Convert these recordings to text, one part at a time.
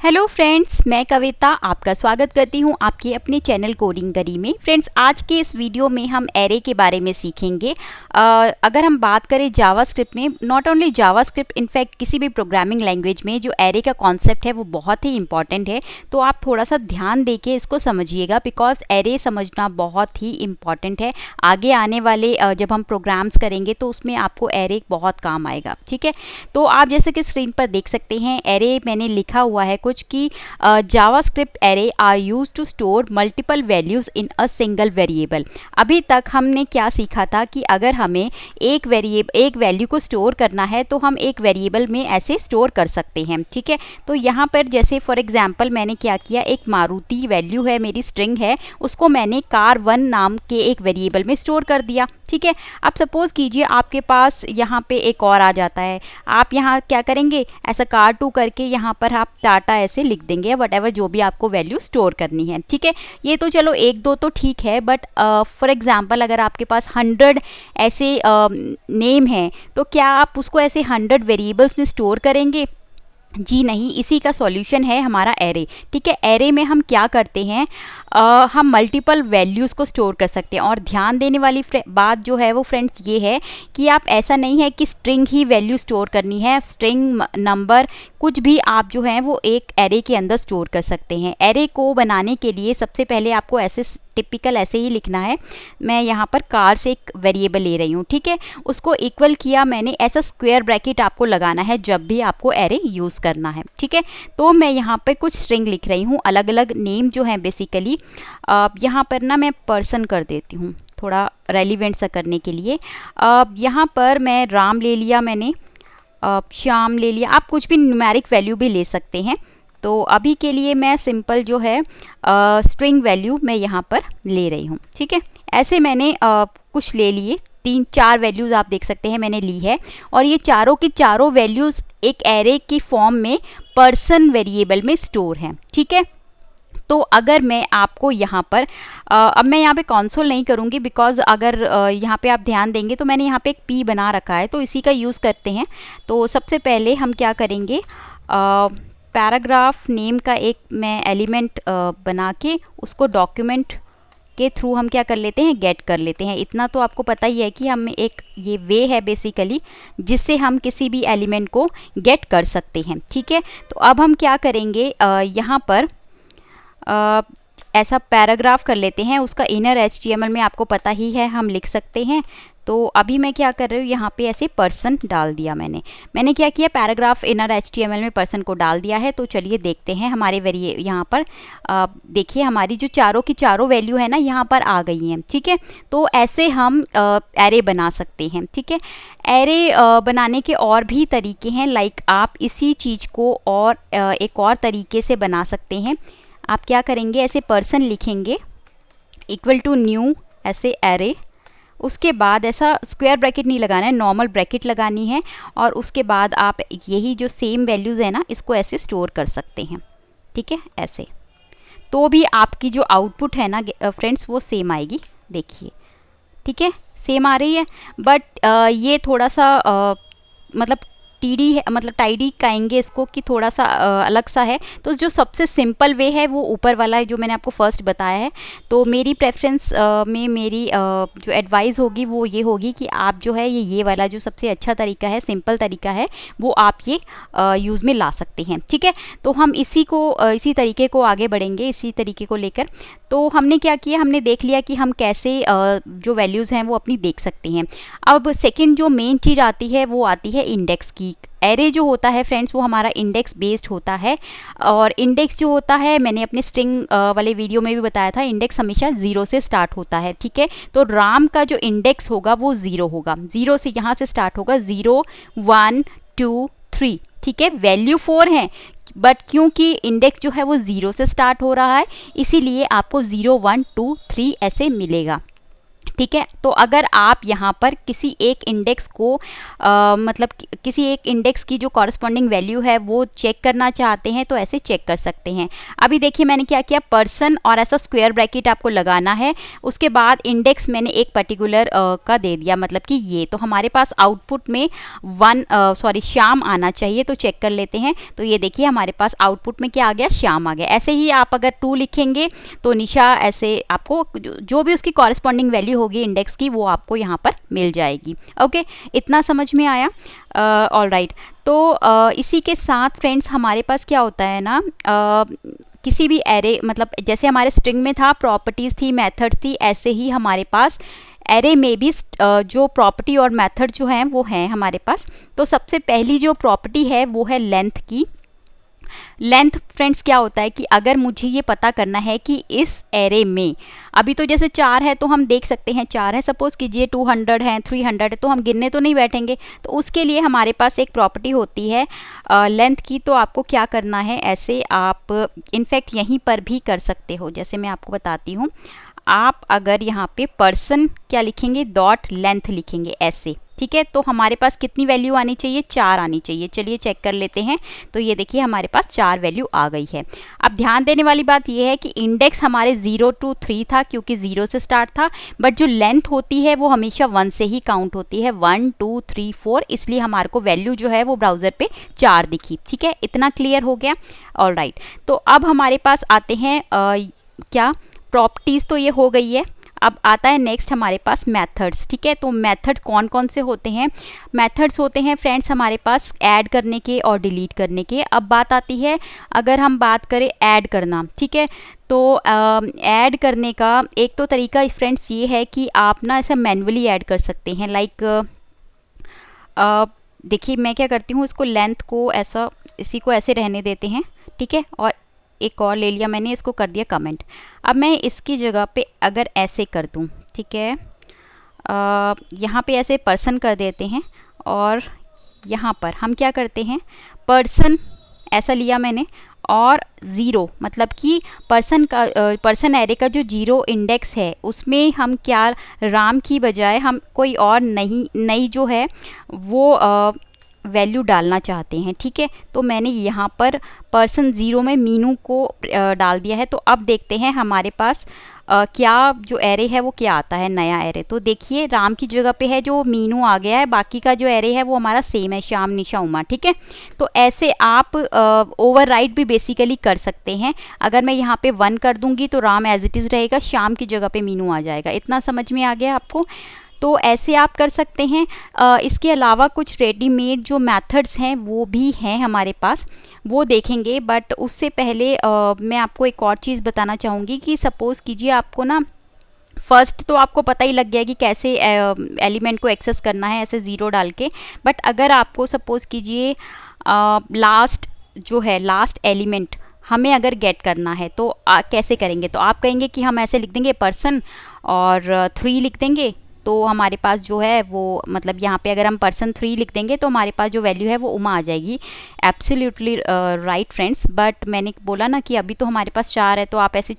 Hello friends, मैं कविता आपका स्वागत करती हूं आपके अपने चैनल कोडिंग गरी में। फ्रेंड्स, आज के इस वीडियो में हम एरे के बारे में सीखेंगे। अगर हम बात करें जावास्क्रिप्ट में, नॉट ओनली जावास्क्रिप्ट, इनफैक्ट किसी भी प्रोग्रामिंग लैंग्वेज में जो एरे का कॉन्सेप्ट है वो बहुत ही इंपॉर्टेंट है। तो आप थोड़ा सा ध्यान देके इसको समझिएगा, बिकॉज एरे समझना बहुत ही इंपॉर्टेंट है। आगे आने वाले जब हम प्रोग्राम्स करेंगे तो उसमें आपको एरे बहुत काम आएगा। ठीक है, तो आप जैसे कि स्क्रीन पर देख सकते हैं, एरे मैंने लिखा हुआ है कुछ कि JavaScript array are used to store multiple values in a single variable. अभी तक हमने क्या सीखा था कि अगर हमें एक वैल्यू को स्टोर करना है तो हम एक वेरिएबल में ऐसे स्टोर कर सकते हैं। ठीक है, तो यहाँ पर जैसे फॉर एग्जांपल मैंने क्या किया, एक मारुति वैल्यू है, मेरी स्ट्रिंग है, उसको मैंने car1 नाम के एक वेरिएबल में स्टोर कर दिया। ठीक है, अब सपोज कीजिए आपके पास यहाँ पे एक और आ जाता है, आप यहाँ क्या करेंगे, ऐसा car2 करके यहाँ पर आप टाटा ऐसे लिख देंगे, वट जो भी आपको वैल्यू स्टोर करनी है। ठीक है, ये तो चलो एक दो तो ठीक है, बट फॉर एग्जांपल अगर आपके पास 100 ऐसे नेम हैं तो क्या आप उसको ऐसे 100 वेरिएबल्स में स्टोर करेंगे? जी नहीं, इसी का सॉल्यूशन है हमारा एरे। ठीक है, एरे में हम क्या करते हैं, हम मल्टीपल वैल्यूज़ को स्टोर कर सकते हैं। और ध्यान देने वाली बात जो है वो फ्रेंड्स ये है कि आप ऐसा नहीं है कि स्ट्रिंग ही वैल्यू स्टोर करनी है, स्ट्रिंग नंबर कुछ भी आप जो है वो एक एरे के अंदर स्टोर कर सकते हैं। एरे को बनाने के लिए सबसे पहले आपको ऐसे टिपिकल ऐसे ही लिखना है। मैं यहाँ पर कार से एक वेरिएबल ले रही हूँ। ठीक है, उसको इक्वल किया मैंने, ऐसा स्क्वायर ब्रैकेट आपको लगाना है जब भी आपको एरे यूज़ करना है। ठीक है, तो मैं यहाँ पर कुछ स्ट्रिंग लिख रही हूँ, अलग अलग नेम जो है बेसिकली। यहाँ पर ना मैं पर्सन कर देती हूँ थोड़ा रेलिवेंट सा करने के लिए। यहाँ पर मैं राम ले लिया मैंने, श्याम ले लिया, आप कुछ भी न्यूमेरिक वैल्यू भी ले सकते हैं। तो अभी के लिए मैं सिंपल जो है स्ट्रिंग वैल्यू मैं यहाँ पर ले रही हूँ। ठीक है, ऐसे मैंने कुछ ले लिए, 3-4 वैल्यूज़ आप देख सकते हैं मैंने ली है, और ये चारों की चारों वैल्यूज़ एक एरे की फॉर्म में पर्सन वेरिएबल में स्टोर हैं। ठीक है, तो अगर मैं आपको यहाँ पर अब मैं यहाँ पे कंसोल नहीं करूँगी, बिकॉज अगर यहाँ पे आप ध्यान देंगे तो मैंने यहाँ पे एक पी बना रखा है, तो इसी का यूज़ करते हैं। तो सबसे पहले हम क्या करेंगे, पैराग्राफ नेम का एक मैं एलिमेंट बना के उसको डॉक्यूमेंट के थ्रू हम क्या कर लेते हैं, गेट कर लेते हैं। इतना तो आपको पता ही है कि हम एक ये वे है बेसिकली जिससे हम किसी भी एलिमेंट को गेट कर सकते हैं। ठीक है, तो अब हम क्या करेंगे, यहाँ पर ऐसा पैराग्राफ कर लेते हैं, उसका इनर HTML में आपको पता ही है हम लिख सकते हैं। तो अभी मैं क्या कर रही हूँ, यहाँ पे ऐसे पर्सन डाल दिया मैंने क्या किया, पैराग्राफ इनर HTML में पर्सन को डाल दिया है। तो चलिए देखते हैं हमारे यहाँ पर देखिए हमारी जो चारों की चारों वैल्यू है ना यहाँ पर आ गई हैं। ठीक है, तो ऐसे हम एरे बना सकते हैं। ठीक है, एरे बनाने के और भी तरीके हैं, लाइक आप इसी चीज़ को और एक और तरीके से बना सकते हैं। आप क्या करेंगे, ऐसे पर्सन लिखेंगे इक्वल टू न्यू ऐसे एरे, उसके बाद ऐसा स्क्वायर ब्रैकेट नहीं लगाना है, नॉर्मल ब्रैकेट लगानी है, और उसके बाद आप यही जो सेम वैल्यूज़ है ना इसको ऐसे स्टोर कर सकते हैं। ठीक है, ऐसे तो भी आपकी जो आउटपुट है ना फ्रेंड्स वो सेम आएगी, देखिए। ठीक है, सेम आ रही है, बट ये थोड़ा सा मतलब टीडी है, मतलब टाइडी कहेंगे इसको कि थोड़ा सा अलग सा है। तो जो सबसे सिंपल वे है वो ऊपर वाला है जो मैंने आपको फर्स्ट बताया है। तो मेरी प्रेफरेंस में मेरी जो एडवाइस होगी वो ये होगी कि आप जो है ये वाला जो सबसे अच्छा तरीका है, सिंपल तरीका है, वो आप ये यूज़ में ला सकते हैं। ठीक है, तो हम इसी तरीके को आगे बढ़ेंगे, इसी तरीके को लेकर। तो हमने क्या किया, हमने देख लिया कि हम कैसे जो वैल्यूज़ हैं वो अपनी देख सकते हैं। अब सेकंड जो मेन चीज़ आती है वो आती है इंडेक्स की। एरे जो होता है फ्रेंड्स वो हमारा इंडेक्स बेस्ड होता है, और इंडेक्स जो होता है मैंने अपने स्ट्रिंग वाले वीडियो में भी बताया था, इंडेक्स हमेशा 0 से स्टार्ट होता है। ठीक है, तो राम का जो इंडेक्स होगा वो 0 होगा, 0 से यहाँ से स्टार्ट होगा, 0 1 2 3। ठीक है, वैल्यू 4 है, बट क्योंकि इंडेक्स जो है वो 0 से स्टार्ट हो रहा है इसीलिए आपको 0 1 2 3 ऐसे मिलेगा। ठीक है। तो अगर आप यहाँ पर किसी एक इंडेक्स को मतलब किसी एक इंडेक्स की जो कॉरस्पॉन्डिंग वैल्यू है वो चेक करना चाहते हैं तो ऐसे चेक कर सकते हैं। अभी देखिए मैंने क्या किया, पर्सन और ऐसा स्क्वायर ब्रैकेट आपको लगाना है, उसके बाद इंडेक्स मैंने एक पर्टिकुलर का दे दिया, मतलब कि ये। तो हमारे पास आउटपुट में श्याम आना चाहिए, तो चेक कर लेते हैं। तो ये देखिए हमारे पास आउटपुट में क्या आ गया, श्याम आ गया। ऐसे ही आप अगर 2 लिखेंगे तो निशा, ऐसे आपको जो भी उसकी कॉरस्पॉन्डिंग वैल्यू होगी इंडेक्स की वो आपको यहाँ पर मिल जाएगी। ओके, इतना समझ में आया? All right. तो इसी के साथ फ्रेंड्स हमारे पास क्या होता है ना, किसी भी एरे, मतलब जैसे हमारे स्ट्रिंग में था प्रॉपर्टीज़ थी, मेथड थी, ऐसे ही हमारे पास एरे में भी जो प्रॉपर्टी और मेथड जो हैं वो हैं हमारे पास। तो सबसे पहली जो प्रॉपर्टी है वो है लेंथ की। लेंथ फ्रेंड्स क्या होता है कि अगर मुझे ये पता करना है कि इस एरे में, अभी तो जैसे 4 है तो हम देख सकते हैं 4 है, सपोज कीजिए 200 है, 300 है, तो हम गिनने तो नहीं बैठेंगे। तो उसके लिए हमारे पास एक प्रॉपर्टी होती है लेंथ की। तो आपको क्या करना है, ऐसे आप इनफैक्ट यहीं पर भी कर सकते हो। जैसे मैं आपको बताती हूँ, आप अगर यहाँ पे पर्सन क्या लिखेंगे, डॉट लेंथ लिखेंगे ऐसे, ठीक है। तो हमारे पास कितनी वैल्यू आनी चाहिए, 4 आनी चाहिए। चलिए चेक कर लेते हैं। तो ये देखिए हमारे पास 4 वैल्यू आ गई है। अब ध्यान देने वाली बात ये है कि इंडेक्स हमारे 0 to 3 था क्योंकि 0 से स्टार्ट था, बट जो लेंथ होती है वो हमेशा 1 से ही काउंट होती है, 1 2 3 4, इसलिए हमारे को वैल्यू जो है वो ब्राउज़र पे 4 दिखी। ठीक है, इतना क्लियर हो गया? All right. तो अब हमारे पास आते हैं क्या, प्रॉपर्टीज़ तो ये हो गई है। अब आता है नेक्स्ट हमारे पास मेथड्स। ठीक है, तो मेथड कौन कौन से होते हैं? मेथड्स होते हैं फ्रेंड्स हमारे पास ऐड करने के और डिलीट करने के। अब बात आती है, अगर हम बात करें ऐड करना, ठीक है, तो ऐड करने का एक तो तरीका फ्रेंड्स ये है कि आप ना ऐसा मैन्युअली ऐड कर सकते हैं। लाइक देखिए मैं क्या करती हूँ, इसको लेंथ को ऐसा, इसी को ऐसे रहने देते हैं, ठीक है, और एक और ले लिया मैंने, इसको कर दिया कमेंट। अब मैं इसकी जगह पे अगर ऐसे कर दूं, ठीक है, यहाँ पे ऐसे पर्सन कर देते हैं, और यहाँ पर हम क्या करते हैं, पर्सन ऐसा लिया मैंने, और 0 मतलब कि पर्सन एरे का जो 0 इंडेक्स है उसमें हम क्या, राम की बजाय हम कोई और नई जो है वो वैल्यू डालना चाहते हैं। ठीक है, तो मैंने यहाँ पर पर्सन 0 में मीनू को डाल दिया है। तो अब देखते हैं हमारे पास क्या जो एरे है वो क्या आता है, नया एरे। तो देखिए राम की जगह पे है जो मीनू आ गया है, बाकी का जो एरे है वो हमारा सेम है, श्याम निशा उमा। ठीक है, तो ऐसे आप ओवरराइड भी बेसिकली कर सकते हैं। अगर मैं यहाँ पे 1 कर दूंगी तो राम एज इट इज़ रहेगा, श्याम की जगह पे मीनू आ जाएगा। इतना समझ में आ गया आपको? तो ऐसे आप कर सकते हैं। इसके अलावा कुछ रेडीमेड जो मेथड्स हैं वो भी हैं हमारे पास, वो देखेंगे। बट उससे पहले मैं आपको एक और चीज़ बताना चाहूँगी कि सपोज़ कीजिए आपको ना, फर्स्ट तो आपको पता ही लग गया कि कैसे एलिमेंट को एक्सेस करना है, ऐसे 0 डाल के। बट अगर आपको सपोज़ कीजिए लास्ट जो है, लास्ट एलिमेंट हमें अगर गेट करना है तो कैसे करेंगे? तो आप कहेंगे कि हम ऐसे लिख देंगे पर्सन और 3 लिख देंगे, तो हमारे पास जो है वो, मतलब यहाँ पे अगर हम पर्सन 3 लिख देंगे तो हमारे पास जो वैल्यू है वो उमा आ जाएगी। एब्सोल्युटली राइट फ्रेंड्स, बट मैंने बोला ना कि अभी तो हमारे पास 4 है, तो आप ऐसे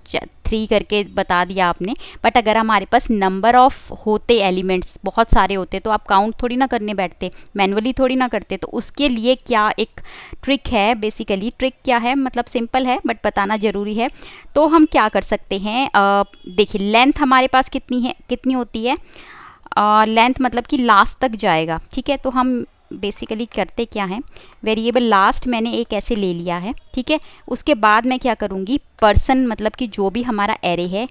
3 करके बता दिया आपने। बट अगर हमारे पास नंबर ऑफ होते, एलिमेंट्स बहुत सारे होते, तो आप काउंट थोड़ी ना करने बैठते, मैनुअली थोड़ी ना करते। तो उसके लिए क्या एक ट्रिक है, बेसिकली ट्रिक क्या है, मतलब सिंपल है बट बताना ज़रूरी है। तो हम क्या कर सकते हैं, देखिए लेंथ हमारे पास कितनी है, कितनी होती है, लेंथ मतलब कि लास्ट तक जाएगा। ठीक है, तो हम बेसिकली करते क्या है, वेरिएबल लास्ट मैंने एक ऐसे ले लिया है। ठीक है, उसके बाद मैं क्या करूँगी, पर्सन मतलब कि जो भी हमारा एरे है,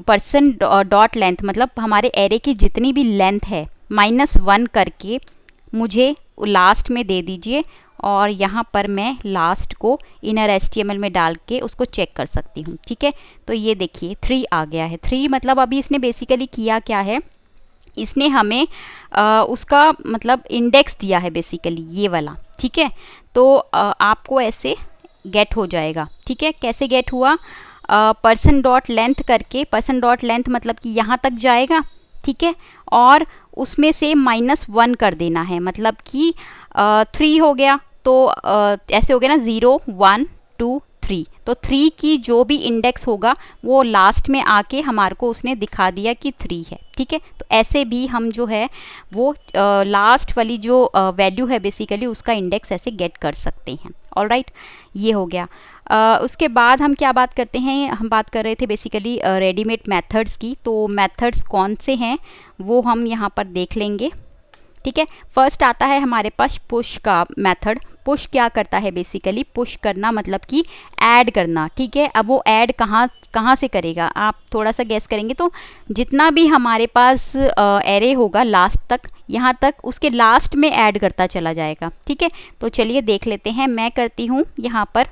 पर्सन डॉट लेंथ मतलब हमारे एरे की जितनी भी लेंथ है -1 करके मुझे लास्ट में दे दीजिए, और यहाँ पर मैं लास्ट को इनर HTML में डाल के उसको चेक कर सकती हूँ। ठीक है, तो ये देखिए 3 आ गया है। 3 मतलब अभी इसने बेसिकली किया क्या है, इसने हमें उसका मतलब इंडेक्स दिया है बेसिकली, ये वाला। ठीक है, तो आपको ऐसे गेट हो जाएगा। ठीक है, कैसे गेट हुआ, पर्सन डॉट लेंथ करके, पर्सन डॉट लेंथ मतलब कि यहाँ तक जाएगा। ठीक है, और उसमें से -1 कर देना है, मतलब कि 3 हो गया, तो ऐसे हो गया ना, 0 1 2 3, तो 3 की जो भी इंडेक्स होगा वो लास्ट में आके हमारे को उसने दिखा दिया कि 3 है, ठीक है। तो ऐसे भी हम जो है वो लास्ट वाली जो वैल्यू है बेसिकली उसका इंडेक्स ऐसे गेट कर सकते हैं। ऑलराइट, ये हो गया। उसके बाद हम क्या बात करते हैं, हम बात कर रहे थे बेसिकली रेडीमेड मेथड्स की। तो मेथड्स कौन से हैं वो हम यहाँ पर देख लेंगे, ठीक है। फर्स्ट आता है हमारे पास पुश का मेथड। पुश क्या करता है, बेसिकली पुश करना मतलब कि ऐड करना, ठीक है। अब वो ऐड कहाँ से करेगा, आप थोड़ा सा गेस करेंगे तो जितना भी हमारे पास एरे होगा लास्ट तक, यहाँ तक उसके लास्ट में ऐड करता चला जाएगा, ठीक है। तो चलिए देख लेते हैं। मैं करती हूँ यहाँ पर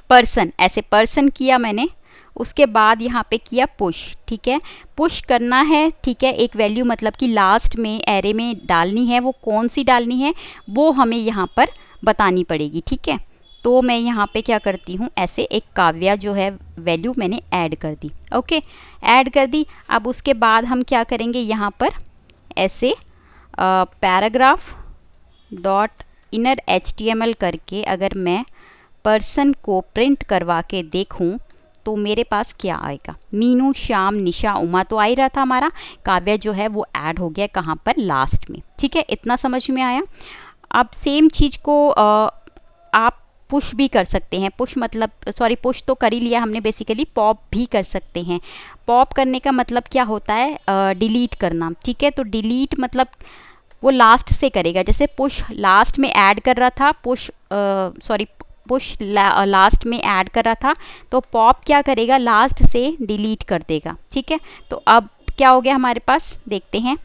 पर्सन, ऐसे पर्सन किया मैंने, उसके बाद यहाँ पे किया पुश, ठीक है। पुश करना है, ठीक है, एक वैल्यू मतलब कि लास्ट में एरे में डालनी है, वो कौन सी डालनी है वो हमें यहाँ पर बतानी पड़ेगी, ठीक है। तो मैं यहाँ पे क्या करती हूँ, ऐसे एक काव्या जो है वैल्यू मैंने ऐड कर दी, ओके, ऐड कर दी। अब उसके बाद हम क्या करेंगे, यहाँ पर ऐसे पैराग्राफ डॉट इनर HTML करके अगर मैं पर्सन को प्रिंट करवा के देखूं तो मेरे पास क्या आएगा, मीनू, श्याम, निशा, उमा तो आ ही रहा था हमारा, काव्या जो है वो ऐड हो गया कहाँ पर, लास्ट में, ठीक है। इतना समझ में आया। अब सेम चीज़ को आप पुश भी कर सकते हैं। पुश मतलब सॉरी, पुश तो कर ही लिया हमने, बेसिकली पॉप भी कर सकते हैं। पॉप करने का मतलब क्या होता है, डिलीट करना, ठीक है। तो डिलीट मतलब वो लास्ट से करेगा, जैसे पुश लास्ट में ऐड कर रहा था, पुश लास्ट में ऐड कर रहा था, तो पॉप क्या करेगा, लास्ट से डिलीट कर देगा, ठीक है। तो अब क्या हो गया हमारे पास, देखते हैं।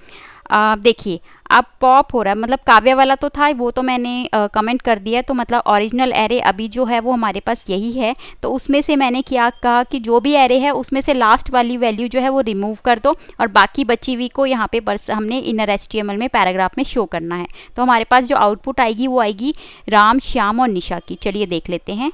देखिए अब पॉप हो रहा है, मतलब काव्या वाला तो था वो तो मैंने कमेंट कर दिया, तो मतलब ओरिजिनल एरे अभी जो है वो हमारे पास यही है। तो उसमें से मैंने क्या कहा कि जो भी एरे है उसमें से लास्ट वाली वैल्यू जो है वो रिमूव कर दो और बाकी बची हुई को यहाँ पे हमने इनर HTML में पैराग्राफ में शो करना है। तो हमारे पास जो आउटपुट आएगी वो आएगी राम, श्याम और निशा की। चलिए देख लेते हैं,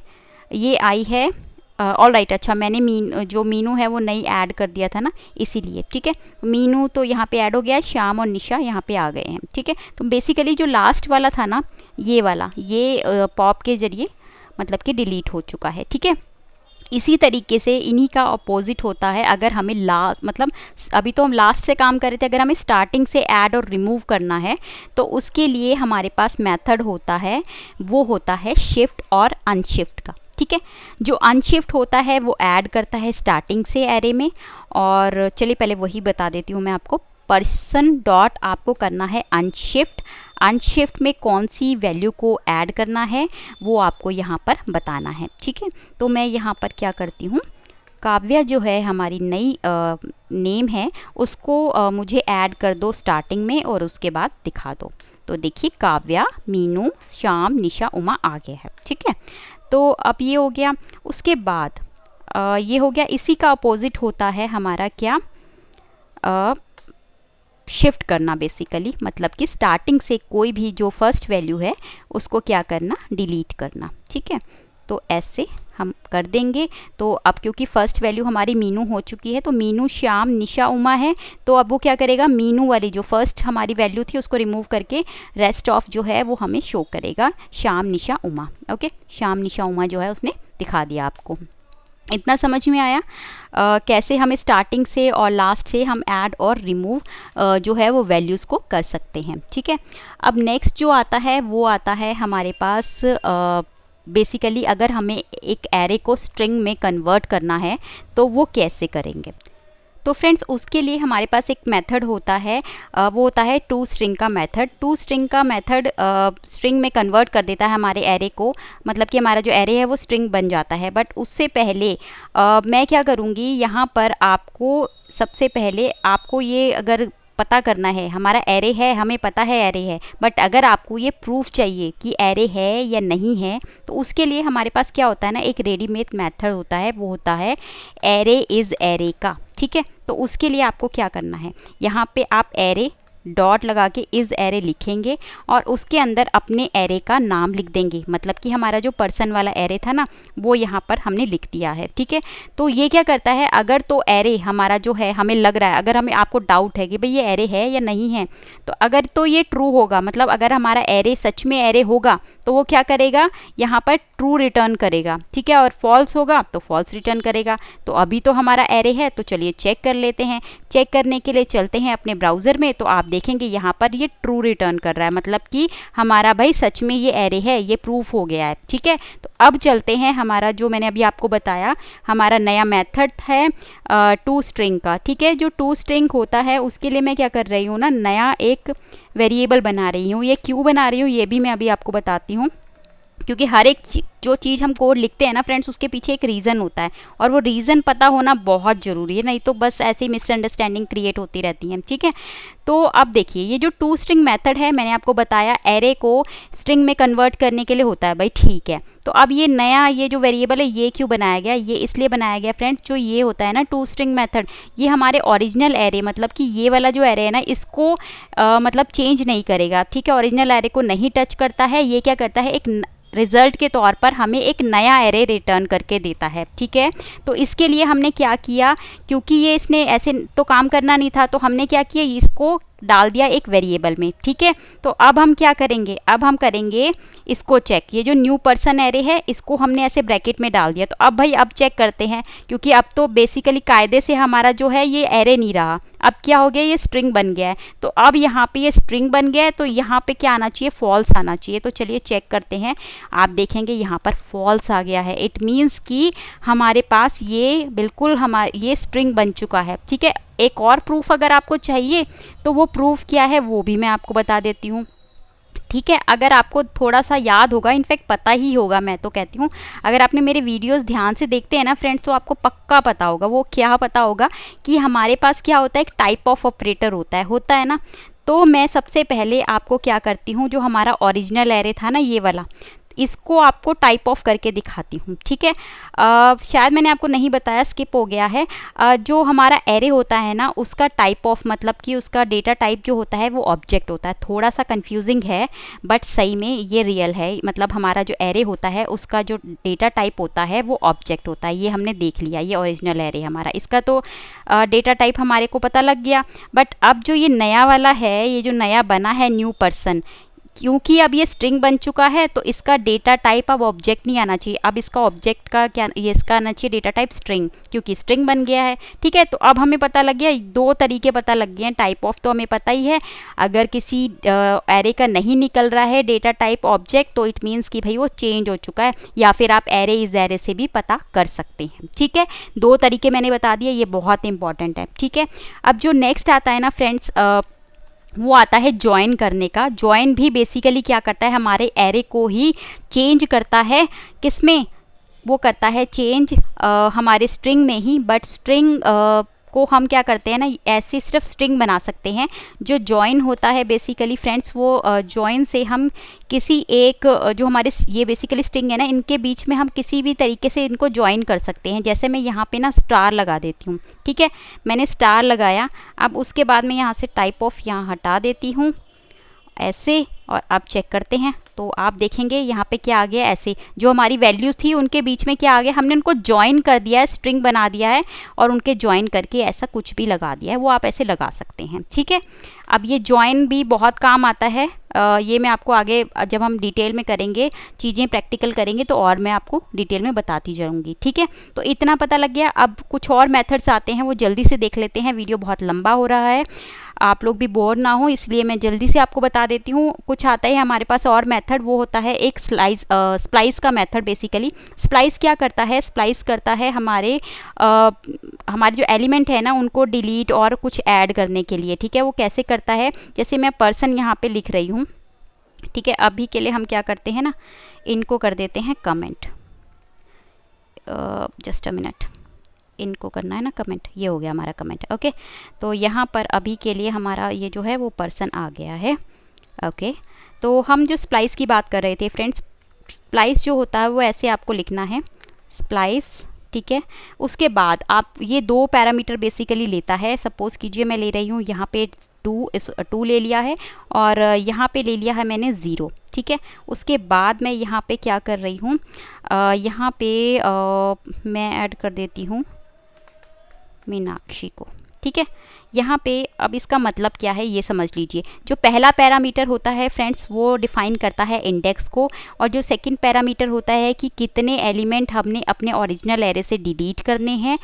ये आई है। ऑल राइट, अच्छा मैंने जो मीनू है वो नहीं ऐड कर दिया था ना, इसीलिए, ठीक है। मीनू तो यहाँ पे ऐड हो गया है, श्याम और निशा यहाँ पे आ गए हैं, ठीक है। तो बेसिकली जो लास्ट वाला था ना, ये वाला, ये पॉप के जरिए मतलब कि डिलीट हो चुका है, ठीक है। इसी तरीके से इन्हीं का अपोजिट होता है, अगर हमें मतलब अभी तो हम लास्ट से काम कर रहे थे, अगर हमें स्टार्टिंग से ऐड और रिमूव करना है तो उसके लिए हमारे पास मेथड होता है, वो होता है शिफ्ट और अनशिफ्ट का, ठीक है। जो अनशिफ्ट होता है वो ऐड करता है स्टार्टिंग से एरे में, और चलिए पहले वही बता देती हूँ मैं आपको। पर्सन डॉट आपको करना है अनशिफ्ट, अनशिफ्ट में कौन सी वैल्यू को ऐड करना है वो आपको यहाँ पर बताना है, ठीक है। तो मैं यहाँ पर क्या करती हूँ, काव्या जो है हमारी नई नेम है उसको मुझे ऐड कर दो स्टार्टिंग में और उसके बाद दिखा दो। तो देखिए काव्या, मीनू, श्याम, निशा, उमा आ गया है, ठीक है। तो अब ये हो गया। उसके बाद ये हो गया। इसी का अपोजिट होता है हमारा क्या, शिफ्ट करना, बेसिकली मतलब कि स्टार्टिंग से कोई भी जो फर्स्ट वैल्यू है उसको क्या करना, डिलीट करना, ठीक है। तो ऐसे हम कर देंगे। तो अब क्योंकि फर्स्ट वैल्यू हमारी मीनू हो चुकी है, तो मीनू, श्याम, निशा, उमा है, तो अब वो क्या करेगा, मीनू वाली जो फर्स्ट हमारी वैल्यू थी उसको रिमूव करके रेस्ट ऑफ जो है वो हमें शो करेगा, श्याम, निशा, उमा, ओके। श्याम, निशा, उमा जो है उसने दिखा दिया आपको। इतना समझ में आया कैसे हमें स्टार्टिंग से और लास्ट से हम ऐड और रिमूव जो है वो वैल्यूज़ को कर सकते हैं, ठीक है। अब नेक्स्ट जो आता है वो आता है हमारे पास बेसिकली अगर हमें एक एरे को स्ट्रिंग में कन्वर्ट करना है तो वो कैसे करेंगे। तो फ्रेंड्स उसके लिए हमारे पास एक मेथड होता है, वो होता है टू स्ट्रिंग का मेथड। टू स्ट्रिंग का मेथड स्ट्रिंग में कन्वर्ट कर देता है हमारे एरे को, मतलब कि हमारा जो एरे है वो स्ट्रिंग बन जाता है। बट उससे पहले मैं क्या करूँगी, यहाँ पर आपको सबसे पहले आपको ये अगर पता करना है, हमारा एरे है, हमें पता है एरे है, बट अगर आपको ये प्रूफ चाहिए कि एरे है या नहीं है, तो उसके लिए हमारे पास क्या होता है ना, एक रेडीमेड मेथड होता है, वो होता है एरे इज़ एरे का, ठीक है। तो उसके लिए आपको क्या करना है, यहाँ पे आप एरे डॉट लगा के इज एरे लिखेंगे और उसके अंदर अपने एरे का नाम लिख देंगे। मतलब कि हमारा जो पर्सन वाला एरे था ना वो यहाँ पर हमने लिख दिया है, ठीक है। तो ये क्या करता है, अगर तो एरे हमारा जो है हमें लग रहा है, अगर हमें आपको डाउट है कि भाई ये एरे है या नहीं है, तो अगर तो ये ट्रू होगा, मतलब अगर हमारा एरे सच में एरे होगा तो वो क्या करेगा, यहाँ पर ट्रू रिटर्न करेगा, ठीक है। और फॉल्स होगा तो फॉल्स रिटर्न करेगा। तो अभी तो हमारा एरे है, तो चलिए चेक कर लेते हैं। चेक करने के लिए चलते हैं अपने ब्राउज़र में, तो आप देखेंगे यहाँ पर ये ट्रू रिटर्न कर रहा है, मतलब कि हमारा भाई सच में ये एरे है, ये प्रूफ हो गया है, ठीक है। तो अब चलते हैं हमारा जो मैंने अभी आपको बताया हमारा नया मेथड है टू स्ट्रिंग का, ठीक है। जो टू स्ट्रिंग होता है उसके लिए मैं क्या कर रही हूँ ना, नया एक वेरिएबल बना रही हूँ। ये क्यों बना रही हूँ ये भी मैं अभी आपको बताती हूँ, क्योंकि हर एक जो चीज़ हम कोड लिखते हैं ना फ्रेंड्स, उसके पीछे एक रीज़न होता है और वो रीज़न पता होना बहुत ज़रूरी है, नहीं तो बस ऐसी मिसअंडरस्टैंडिंग क्रिएट होती रहती है, ठीक है। तो अब देखिए ये जो टू स्ट्रिंग मेथड है, मैंने आपको बताया एरे को स्ट्रिंग में कन्वर्ट करने के लिए होता है भाई, ठीक है। तो अब ये नया ये जो वेरिएबल है ये क्यों बनाया गया, ये इसलिए बनाया गया फ्रेंड्स, जो ये होता है ना टू स्ट्रिंग मेथड, ये हमारे ओरिजिनल एरे, मतलब कि ये वाला जो एरे है ना इसको मतलब चेंज नहीं करेगा, ठीक है। ओरिजिनल एरे को नहीं टच करता है। ये क्या करता है, एक रिजल्ट के तौर पर हमें एक नया एरे रिटर्न करके देता है, ठीक है। तो इसके लिए हमने क्या किया, क्योंकि ये इसने ऐसे तो काम करना नहीं था, तो हमने क्या किया, इसको डाल दिया एक वेरिएबल में, ठीक है। तो अब हम क्या करेंगे, अब हम करेंगे इसको चेक। ये जो न्यू पर्सन एरे है इसको हमने ऐसे ब्रैकेट में डाल दिया। तो अब भाई अब चेक करते हैं, क्योंकि अब तो बेसिकली कायदे से हमारा जो है ये एरे नहीं रहा, अब क्या हो गया, ये स्ट्रिंग बन गया है। तो अब यहाँ पे ये स्ट्रिंग बन गया है, तो यहाँ पे क्या आना चाहिए, फॉल्स आना चाहिए। तो चलिए चेक करते हैं, आप देखेंगे यहाँ पर फॉल्स आ गया है। इट मीन्स कि हमारे पास ये बिल्कुल ये स्ट्रिंग बन चुका है, ठीक है। एक और प्रूफ अगर आपको चाहिए तो वो प्रूफ क्या है वो भी मैं आपको बता देती हूँ, ठीक है। अगर आपको थोड़ा सा याद होगा, इनफैक्ट पता ही होगा, मैं तो कहती हूँ अगर आपने मेरे वीडियोस ध्यान से देखते हैं ना फ्रेंड्स, तो आपको पक्का पता होगा। वो क्या पता होगा कि हमारे पास क्या होता है, एक टाइप ऑफ ऑपरेटर होता है ना। तो मैं सबसे पहले आपको क्या करती हूँ, जो हमारा ओरिजिनल एरे था ना ये वाला, इसको आपको टाइप ऑफ करके दिखाती हूँ, ठीक है। शायद मैंने आपको नहीं बताया, स्किप हो गया है। जो हमारा एरे होता है ना उसका टाइप ऑफ, मतलब कि उसका डेटा टाइप जो होता है वो ऑब्जेक्ट होता है। थोड़ा सा कंफ्यूजिंग है बट सही में ये रियल है। मतलब हमारा जो एरे होता है उसका जो डेटा टाइप होता है वो ऑब्जेक्ट होता है। ये हमने देख लिया, ये ओरिजिनल एरे हमारा, इसका तो डेटा टाइप हमारे को पता लग गया। बट अब जो ये नया वाला है, ये जो नया बना है न्यू पर्सन, क्योंकि अब ये स्ट्रिंग बन चुका है तो इसका डेटा टाइप अब ऑब्जेक्ट नहीं आना चाहिए। अब इसका ऑब्जेक्ट का क्या, ये इसका आना चाहिए डेटा टाइप स्ट्रिंग, क्योंकि स्ट्रिंग बन गया है, ठीक है। तो अब हमें पता लग गया, दो तरीके पता लग गए हैं। टाइप ऑफ तो हमें पता ही है, अगर किसी एरे का नहीं निकल रहा है डेटा टाइप ऑब्जेक्ट, तो इट मीन्स कि भाई वो चेंज हो चुका है, या फिर आप एरे इस एरे से भी पता कर सकते हैं, ठीक है। दो तरीके मैंने बता दिए, ये बहुत इंपॉर्टेंट है, ठीक है। अब जो नेक्स्ट आता है ना फ्रेंड्स, वो आता है ज्वाइन करने का। ज्वाइन भी बेसिकली क्या करता है, हमारे एरे को ही चेंज करता है, किसमें, वो करता है चेंज हमारे स्ट्रिंग में ही। बट स्ट्रिंग को हम क्या करते हैं ना, ऐसे सिर्फ स्ट्रिंग बना सकते हैं। जो ज्वाइन होता है बेसिकली फ्रेंड्स, वो ज्वाइन से हम किसी एक जो हमारे ये बेसिकली स्ट्रिंग है ना, इनके बीच में हम किसी भी तरीके से इनको ज्वाइन कर सकते हैं। जैसे मैं यहाँ पे ना स्टार लगा देती हूँ, ठीक है, मैंने स्टार लगाया। अब उसके बाद मैं यहाँ से टाइप ऑफ यहाँ हटा देती हूँ ऐसे, और अब चेक करते हैं तो आप देखेंगे यहाँ पे क्या आ गया, ऐसे जो हमारी वैल्यूज़ थी उनके बीच में क्या आ गया, हमने उनको ज्वाइन कर दिया है, स्ट्रिंग बना दिया है और उनके ज्वाइन करके ऐसा कुछ भी लगा दिया है, वो आप ऐसे लगा सकते हैं, ठीक है। अब ये ज्वाइन भी बहुत काम आता है, ये मैं आपको आगे जब हम डिटेल में करेंगे, चीज़ें प्रैक्टिकल करेंगे तो और मैं आपको डिटेल में बताती जाऊँगी, ठीक है। तो इतना पता लग गया। अब कुछ और मेथड्स आते हैं, वो जल्दी से देख लेते हैं, वीडियो बहुत लंबा हो रहा है, आप लोग भी बोर ना हो इसलिए मैं जल्दी से आपको बता देती हूँ। कुछ आता है हमारे पास और मेथड, वो होता है एक स्प्लाइस का मेथड। बेसिकली स्प्लाइस क्या करता है, स्प्लाइस करता है हमारे जो एलिमेंट है ना उनको डिलीट और कुछ ऐड करने के लिए, ठीक है। वो कैसे करता है, जैसे मैं पर्सन यहाँ पे लिख रही हूँ, ठीक है। अभी के लिए हम क्या करते हैं ना, इनको कर देते हैं कमेंट, जस्ट अ मिनट, इनको करना है ना कमेंट, ये हो गया हमारा कमेंट, ओके। तो यहाँ पर अभी के लिए हमारा ये जो है वो पर्सन आ गया है, ओके। तो हम जो स्प्लाइस की बात कर रहे थे फ्रेंड्स, स्प्लाइस जो होता है वो ऐसे आपको लिखना है, स्प्लाइस, ठीक है। उसके बाद आप ये दो पैरामीटर बेसिकली लेता है। सपोज़ कीजिए मैं ले रही हूँ यहाँ पे टू ले लिया है और यहाँ पे ले लिया है मैंने 0, ठीक है। उसके बाद मैं यहाँ पे क्या कर रही हूँ, यहाँ पे मैं ऐड कर देती हूँ मीनाक्षी को, ठीक है। यहाँ पे अब इसका मतलब क्या है ये समझ लीजिए। जो पहला पैरामीटर होता है फ्रेंड्स वो डिफ़ाइन करता है इंडेक्स को, और जो सेकंड पैरामीटर होता है कि कितने एलिमेंट हमने अपने ओरिजिनल एरे से डिलीट करने हैं,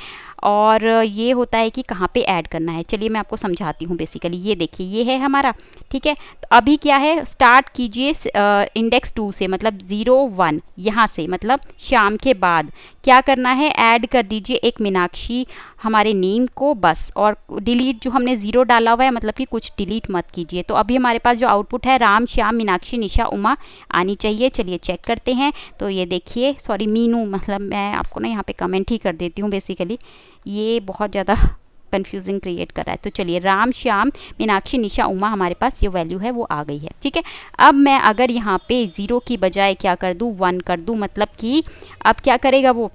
और ये होता है कि कहाँ पे ऐड करना है। चलिए मैं आपको समझाती हूँ। बेसिकली ये देखिए ये है हमारा, ठीक है। तो अभी क्या है, स्टार्ट कीजिए इंडेक्स 2 से, मतलब 0 1 यहाँ से, मतलब शाम के बाद क्या करना है, ऐड कर दीजिए एक मीनाक्षी हमारे नेम को बस, और डिलीट जो हमने 0 डाला हुआ है मतलब कि कुछ डिलीट मत कीजिए। तो अभी हमारे पास जो आउटपुट है राम, श्याम, मीनाक्षी, निशा, उमा आनी चाहिए। चलिए चेक करते हैं। तो ये देखिए, सॉरी मीनू, मतलब मैं आपको ना यहाँ पे कमेंट ही कर देती हूँ। बेसिकली ये बहुत ज़्यादा कंफ्यूजिंग क्रिएट कर रहा है। तो चलिए राम, श्याम, मीनाक्षी, निशा, उमा हमारे पास जो वैल्यू है वो आ गई है, ठीक है। अब मैं अगर यहाँ पे 0 की बजाय क्या कर दूँ, 1 कर दूँ, मतलब कि अब क्या करेगा वो,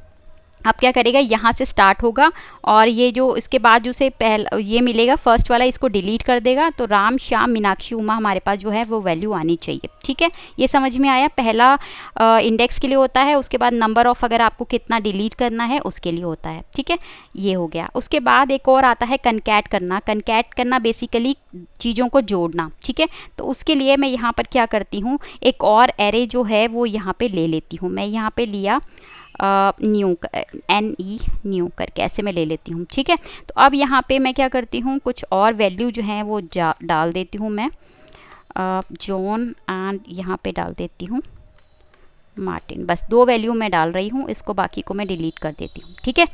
अब क्या करेगा, यहाँ से स्टार्ट होगा और ये जो इसके बाद जो से पहला ये मिलेगा फर्स्ट वाला, इसको डिलीट कर देगा। तो राम, श्याम, मीनाक्षी, उमा हमारे पास जो है वो वैल्यू आनी चाहिए, ठीक है। ये समझ में आया। पहला इंडेक्स के लिए होता है, उसके बाद नंबर ऑफ अगर आपको कितना डिलीट करना है उसके लिए होता है, ठीक है। ये हो गया। उसके बाद एक और आता है कनकैट करना। कनकैट करना बेसिकली चीज़ों को जोड़ना, ठीक है। तो उसके लिए मैं यहाँ पर क्या करती हूँ, एक और एरे जो है वो यहाँ पर ले लेती हूँ। मैं यहाँ पर लिया न्यू, NE न्यू करके ऐसे मैं ले लेती हूँ, ठीक है। तो अब यहाँ पे मैं क्या करती हूँ, कुछ और वैल्यू जो है वो डाल देती हूँ मैं, जॉन, एंड यहाँ पे डाल देती हूँ मार्टिन। बस 2 वैल्यू मैं डाल रही हूँ, इसको बाकी को मैं डिलीट कर देती हूँ, ठीक है।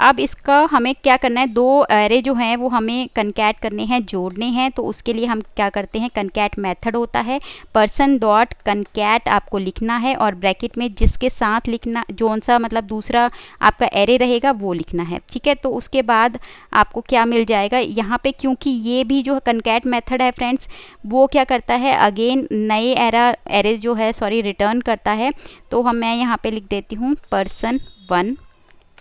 अब इसका हमें क्या करना है, 2 एरे जो हैं वो हमें कनकैट करने हैं, जोड़ने हैं। तो उसके लिए हम क्या करते हैं, कनकैट मेथड होता है, पर्सन डॉट कनकैट आपको लिखना है और ब्रैकेट में जिसके साथ लिखना, जोन सा मतलब दूसरा आपका एरे रहेगा वो लिखना है, ठीक है। तो उसके बाद आपको क्या मिल जाएगा यहाँ पे, क्योंकि ये भी जो कनकैट मेथड है फ्रेंड्स वो क्या करता है, अगेन नए एरे जो है सॉरी रिटर्न करता है। तो मैं यहाँ पे लिख देती हूँ पर्सन 1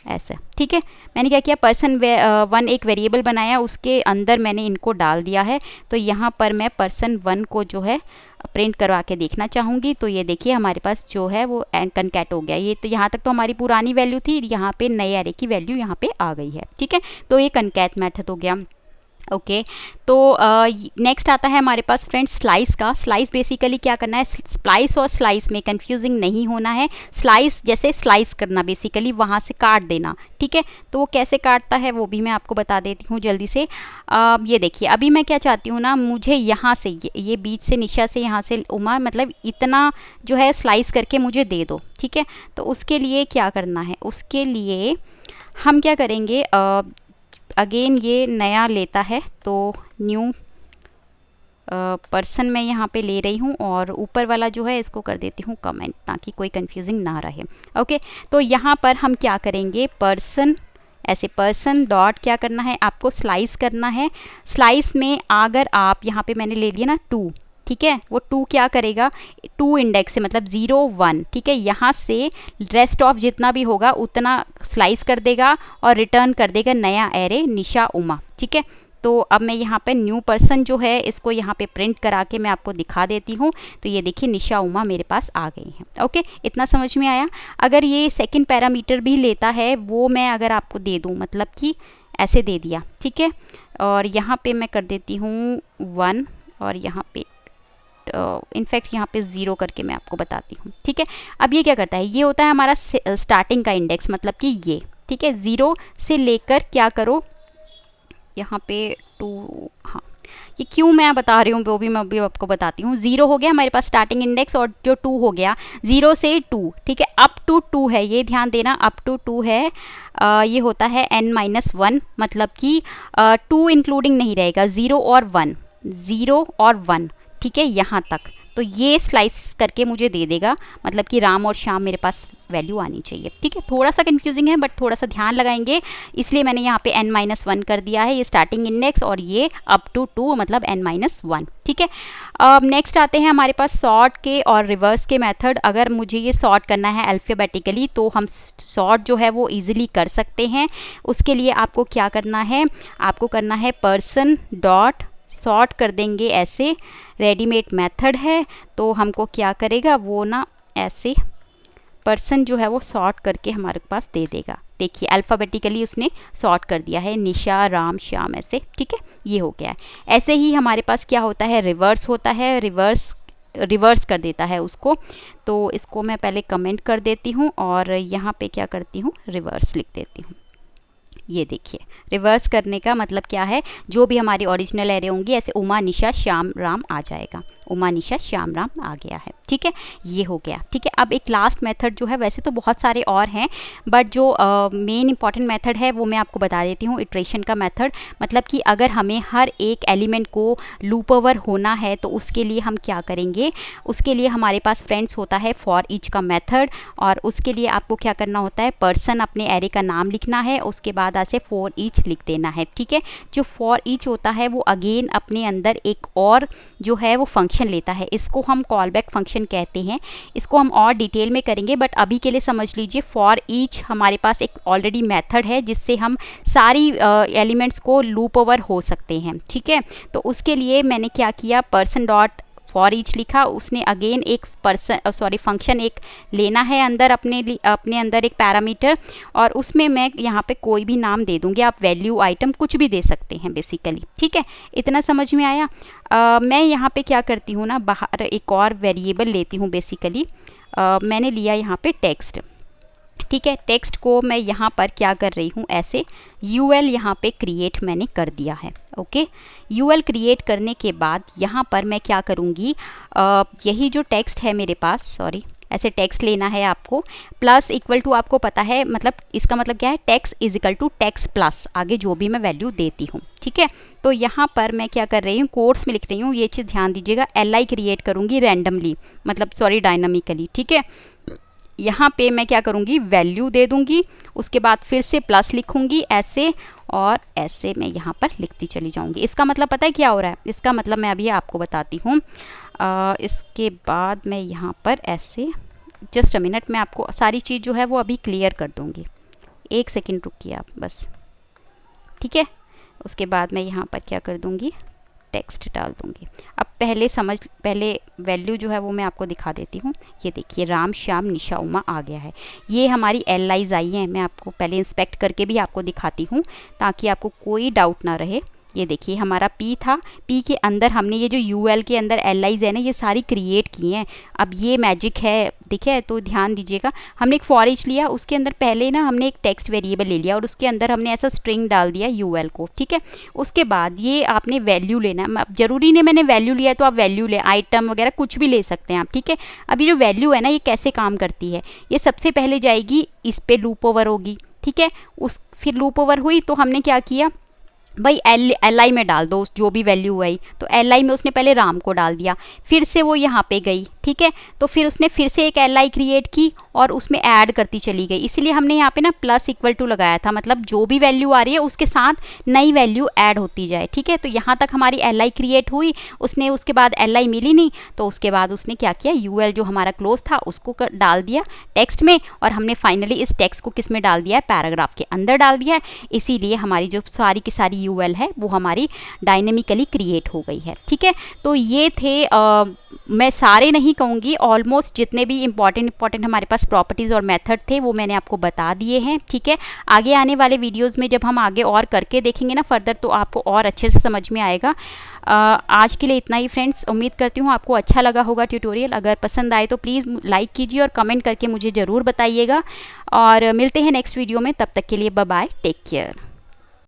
ऐसा, ठीक है। मैंने क्या किया, पर्सन 1 एक वेरिएबल बनाया, उसके अंदर मैंने इनको डाल दिया है। तो यहाँ पर मैं पर्सन 1 को जो है प्रिंट करवा के देखना चाहूँगी। तो ये देखिए हमारे पास जो है वो कनकैट हो गया। ये तो यहाँ तक तो हमारी पुरानी वैल्यू थी, यहाँ पे नए एरे की वैल्यू यहाँ पे आ गई है, ठीक है। तो ये कनकैट मेथड हो गया। ओके तो नेक्स्ट आता है हमारे पास फ्रेंड्स स्लाइस का। स्लाइस बेसिकली क्या करना है, स्प्लाइस और स्लाइस में कंफ्यूजिंग नहीं होना है। स्लाइस जैसे स्लाइस करना, बेसिकली वहाँ से काट देना, ठीक है। तो वो कैसे काटता है वो भी मैं आपको बता देती हूँ जल्दी से। ये देखिए अभी मैं क्या चाहती हूँ ना, मुझे यहाँ से ये बीच से निशा से यहाँ से उमा, मतलब इतना जो है स्लाइस करके मुझे दे दो, ठीक है। तो उसके लिए क्या करना है, उसके लिए हम क्या करेंगे, अगेन ये नया लेता है तो न्यू पर्सन मैं यहाँ पे ले रही हूँ और ऊपर वाला जो है इसको कर देती हूँ कमेंट, ताकि कोई कंफ्यूजिंग ना रहे। ओके तो यहाँ पर हम क्या करेंगे, पर्सन ऐसे पर्सन डॉट क्या करना है, आपको स्लाइस करना है। स्लाइस में अगर आप यहाँ पे मैंने ले लिया ना 2, ठीक है, वो 2 क्या करेगा, 2 इंडेक्स से मतलब 0 1, ठीक है, यहाँ से रेस्ट ऑफ जितना भी होगा उतना स्लाइस कर देगा और रिटर्न कर देगा नया एरे निशा उमा, ठीक है। तो अब मैं यहाँ पे न्यू पर्सन जो है इसको यहाँ पे प्रिंट करा के मैं आपको दिखा देती हूँ। तो ये देखिए निशा उमा मेरे पास आ गई हैं। ओके इतना समझ में आया। अगर ये सेकंड पैरामीटर भी लेता है वो मैं अगर आपको दे दूँ, मतलब कि ऐसे दे दिया, ठीक है, और यहाँ पे मैं कर देती हूँ 1 और यहाँ पे इनफैक्ट यहाँ पे 0 करके मैं आपको बताती हूँ, ठीक है। अब ये क्या करता है, ये होता है हमारा स्टार्टिंग का इंडेक्स, मतलब कि ये, ठीक है, 0 से लेकर क्या करो यहाँ पे 2, हाँ ये क्यों मैं बता रही हूँ वो भी मैं अभी आपको बताती हूँ। 0 हो गया हमारे पास स्टार्टिंग इंडेक्स और जो 2 हो गया, 0 से 2, ठीक है, अप टू 2 है, ये ध्यान देना, अप टू 2 है। ये होता है n-1, मतलब कि 2 इंक्लूडिंग नहीं रहेगा, 0 और 1, 0 और 1, ठीक है, यहाँ तक। तो ये स्लाइस करके मुझे दे देगा, मतलब कि राम और श्याम मेरे पास वैल्यू आनी चाहिए, ठीक है। थोड़ा सा कंफ्यूजिंग है बट थोड़ा सा ध्यान लगाएंगे, इसलिए मैंने यहाँ पे n-1 कर दिया है, ये स्टार्टिंग इंडेक्स, और ये अप टू 2 मतलब n-1, ठीक है। अब नेक्स्ट आते हैं हमारे पास सॉर्ट के और रिवर्स के मेथड। अगर मुझे ये सॉर्ट करना है अल्फ़ाबेटिकली तो हम सॉर्ट जो है वो ईजिली कर सकते हैं। उसके लिए आपको क्या करना है, आपको करना है पर्सन डॉट सॉर्ट कर देंगे ऐसे, रेडीमेड मेथड है तो हमको क्या करेगा वो ना ऐसे पर्सन जो है वो सॉर्ट करके हमारे पास दे देगा। देखिए अल्फ़ाबेटिकली उसने सॉर्ट कर दिया है, निशा, राम, श्याम, ऐसे, ठीक है, ये हो गया है। ऐसे ही हमारे पास क्या होता है, रिवर्स होता है, रिवर्स कर देता है उसको। तो इसको मैं पहले कमेंट कर देती हूँ और यहाँ पे क्या करती हूँ, रिवर्स लिख देती हूँ। ये देखिए रिवर्स करने का मतलब क्या है, जो भी हमारी ओरिजिनल एरे होंगी ऐसे उमा, निशा, श्याम, राम आ जाएगा। उमा, निशा, श्याम, राम आ गया है, ठीक है, ये हो गया, ठीक है। अब एक लास्ट मेथड जो है, वैसे तो बहुत सारे और हैं बट जो मेन इंपॉर्टेंट मेथड है वो मैं आपको बता देती हूँ, इटरेशन का मेथड। मतलब कि अगर हमें हर एक एलिमेंट को लूप ओवर होना है तो उसके लिए हम क्या करेंगे, उसके लिए हमारे पास फ्रेंड्स होता है फॉर ईच का मेथड। और उसके लिए आपको क्या करना होता है, पर्सन अपने एरे का नाम लिखना है, उसके बाद ऐसे फॉर ईच लिख देना है, ठीक है। जो फॉर ईच होता है वो अगेन अपने अंदर एक और जो है वो फंक्शन लेता है, इसको हम कॉल बैक फंक्शन कहते हैं। इसको हम और डिटेल में करेंगे बट अभी के लिए समझ लीजिए फॉर ईच हमारे पास एक ऑलरेडी मेथड है जिससे हम सारी एलिमेंट्स को लूप ओवर हो सकते हैं, ठीक है। तो उसके लिए मैंने क्या किया, पर्सन डॉट फॉर ईच लिखा, उसने अगेन एक फंक्शन एक लेना है अंदर अपने अंदर एक पैरामीटर, और उसमें मैं यहाँ पे कोई भी नाम दे दूँगी, आप वैल्यू, आइटम कुछ भी दे सकते हैं बेसिकली, ठीक है। इतना समझ में आया। मैं यहाँ पे क्या करती हूँ ना, बाहर एक और वेरिएबल लेती हूँ बेसिकली। मैंने लिया यहाँ पे टेक्स्ट, ठीक है। टेक्स्ट को मैं यहाँ पर क्या कर रही हूँ, ऐसे यूएल यहाँ पे क्रिएट मैंने कर दिया है, ओके। यूएल क्रिएट करने के बाद यहाँ पर मैं क्या करूँगी, यही जो टेक्स्ट है मेरे पास, ऐसे टेक्स्ट लेना है आपको, प्लस इक्वल टू, आपको पता है मतलब इसका मतलब क्या है, text is equal to text plus आगे जो भी मैं वैल्यू देती हूँ, ठीक है। तो यहाँ पर मैं क्या कर रही हूँ, कोट्स में लिख रही हूँ, ये चीज़ ध्यान दीजिएगा, एल क्रिएट करूँगी रैंडमली, मतलब डायनामिकली, ठीक है। यहाँ पे मैं क्या करूँगी, वैल्यू दे दूँगी, उसके बाद फिर से प्लस लिखूँगी ऐसे, और ऐसे मैं यहाँ पर लिखती चली जाऊँगी। इसका मतलब पता है क्या हो रहा है, इसका मतलब मैं अभी आपको बताती हूँ। इसके बाद मैं यहाँ पर ऐसे, जस्ट अ मिनट, मैं आपको सारी चीज़ जो है वो अभी क्लियर कर दूँगी, 1 सेकेंड रुकिए आप बस, ठीक है। उसके बाद मैं यहाँ पर क्या कर दूँगी, टेक्स्ट डाल दूँगी। अब पहले वैल्यू जो है वो मैं आपको दिखा देती हूँ। ये देखिए राम, श्याम, निशा, उमा आ गया है। ये हमारी एलआईज आई हैं, मैं आपको पहले इंस्पेक्ट करके भी आपको दिखाती हूँ ताकि आपको कोई डाउट ना रहे। ये देखिए हमारा पी था, पी के अंदर हमने ये जो यूएल के अंदर एलआईज है ना, ये सारी क्रिएट की हैं। अब ये मैजिक है, देखिए, तो ध्यान दीजिएगा, हमने एक फॉर ईच लिया, उसके अंदर पहले ना हमने एक टेक्स्ट वेरिएबल ले लिया और उसके अंदर हमने ऐसा स्ट्रिंग डाल दिया यूएल को, ठीक है। उसके बाद ये आपने वैल्यू लेना, अब जरूरी नहीं मैंने वैल्यू लिया तो आप वैल्यू ले, आइटम वगैरह कुछ भी ले सकते हैं आप, ठीक है। अभी जो वैल्यू है ना, ये कैसे काम करती है, ये सबसे पहले जाएगी इस पे लूप ओवर होगी, ठीक है। फिर लूप ओवर हुई तो हमने क्या किया भाई, एल आई में डाल दो जो भी वैल्यू आई, तो एल आई में उसने पहले राम को डाल दिया, फिर से वो यहाँ पे गई, ठीक है। तो फिर उसने फिर से एक एल आई क्रिएट की और उसमें ऐड करती चली गई, इसीलिए हमने यहाँ पे ना प्लस इक्वल टू लगाया था, मतलब जो भी वैल्यू आ रही है उसके साथ नई वैल्यू ऐड होती जाए, ठीक है। तो यहाँ तक हमारी एल आई क्रिएट हुई, उसने उसके बाद एल आई मिली नहीं तो उसके बाद उसने क्या किया, यू एल जो हमारा क्लोज था उसको डाल दिया टेक्स्ट में, और हमने फाइनली इस टेक्स्ट को किस में डाल दिया है, पैराग्राफ के अंदर डाल दिया है। इसीलिए हमारी जो सारी की सारी यूएल है वो हमारी डायनेमिकली क्रिएट हो गई है, ठीक है। तो ये थे मैं सारे नहीं कहूँगी, ऑलमोस्ट जितने भी इंपॉर्टेंट हमारे पास प्रॉपर्टीज़ और मेथड थे वो मैंने आपको बता दिए हैं, ठीक है। आगे आने वाले वीडियोज़ में जब हम आगे और करके देखेंगे ना फर्दर, तो आपको और अच्छे से समझ में आएगा। आज के लिए इतना ही फ्रेंड्स, उम्मीद करती हूँ आपको अच्छा लगा होगा ट्यूटोरियल। अगर पसंद आए तो प्लीज़ लाइक कीजिए और कमेंट करके मुझे ज़रूर बताइएगा, और मिलते हैं नेक्स्ट वीडियो में, तब तक के लिए बाय बाय, टेक केयर।